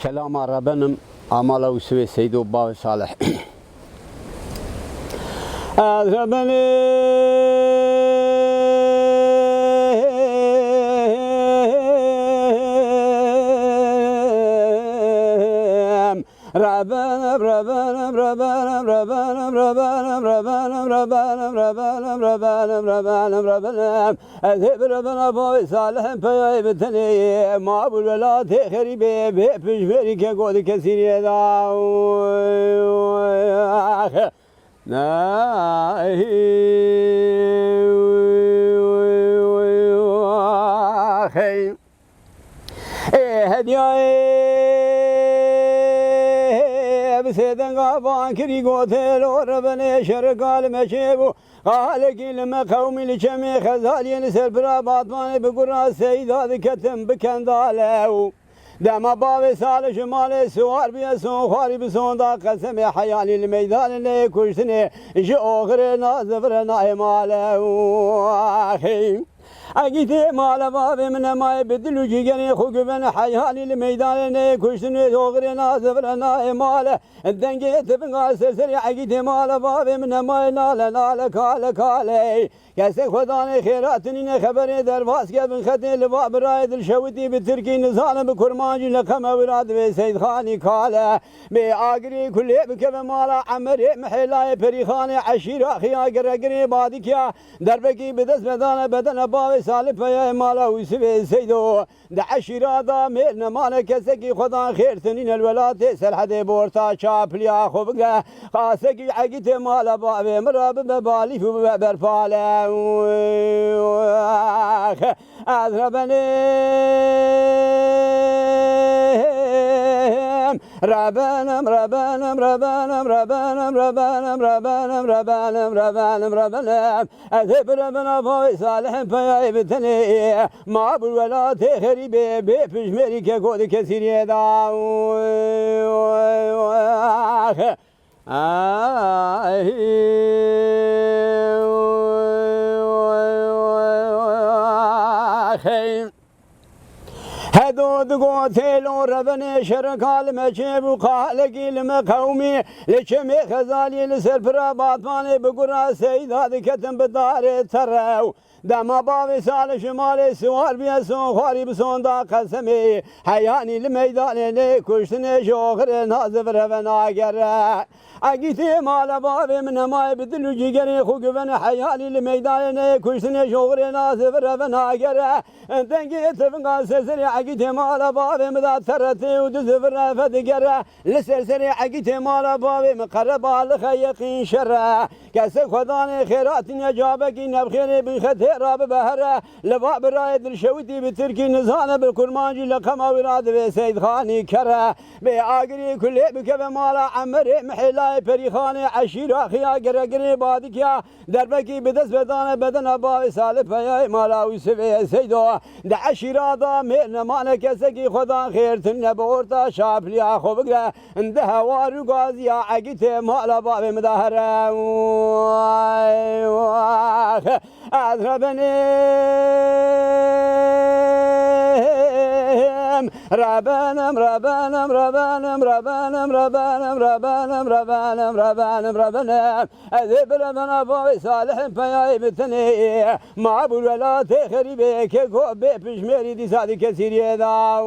كلام ربنا عمله وسوي سيد وباب صالح ربنا ربنا ربنا ربنا ربنا ربنا ربنا ربنا ربنا ربنا ربنا ربنا أذهب ربنا بوي صالح في بتني ما أقول ولا تخري بيش كقول كثير يدا خي بسيدن قابان كري قوتل وربنا شرقال مشيبو قال كلمة قومي لجميع خزالي نسل برا باطمان بقرا سيداد كتم بكندالو دما بابي سال شمالي سوار بيسون خواري بسون دا قسم حيالي الميدان اللي كشتني جو غير زفر نايمالو اخي اگیتی مال بابی من مای بدلو جیگنی خوب بن حیالی الميدان نه کشتنی دوغری نازفر نای مال دنگی تبنگا سرسری اگیتی مال بابی من مای نال کاله کسی خدا خیراتنی نه خبری در واس که بن خدی لباب رای دل شوتی به ترکی نزان به کرمانجی لقم اولاد به سید خانی کاله به آگری کلی بکب مالا عمری محلای پریخانه عشیر خیا گرگری بادی کیا دربکی بدست بدن بابی سالف يا مالا وسوي سيدو دعشيرا دا ميرنا مانا كسكي خدا خير تنين الولاد سلحدي بورتا شابليا خوبقا خاسكي عقيت مالا بابي مراب ببالي برفالا اذهبني ربنا ربنا ربنا ربنا ربنا ربنا ربنا ربنا ربنا اذهب ربنا بوي صالح في بتني ما ابو ولا تخري بيش مري كقول كثير يدا هدود قوتل ربنا شرقال مجيب وقال كلمة قومي لشمي خزالي لسرفرا باطماني بقرا سيد هذا كتم بدار تراو دما بابي سال شمالي سوار بيسون خواري بسون دا قسمي حياني الميدان اللي كشتني شوخر نازف ربنا قرا اگیتی مال بابی من مای بدلو جیگری خوب بن حیالی الميدان اللي كشتني شوخر نازف ربنا قرا دنگی تفنگا سرسری اگیتی مال بابی مدا ترتی و دزف رفت قرا لسرسری اگیتی مال بابی مقرب على يقين شرا کسی خدای خیراتین جابکی نبخیری بخطی راب بهره لباب راید الشویتی بترکی نزانه بالکرمانجی لقم اولاد به سید خانی کره به آگری کلی بکب مالا عمری محلای پریخانه عشیر آخیا گرگری بادی کیا دربکی بدست بدن باب سالف یا مالا ویسوی سیدو ده عشیرادا نمان کسی خدا خیرتن نبورتا شابلیا خوبگره ده هوارو گازی عگیت مالا باب مدهره أذهبني ربنا ربنا ربنا ربنا ربنا ربنا ربنا ربنا ربنا أذهب ربنا بوي صالح في بتني ما أبو ولا تخري بك كوب بشميري دي صادق كثير يدا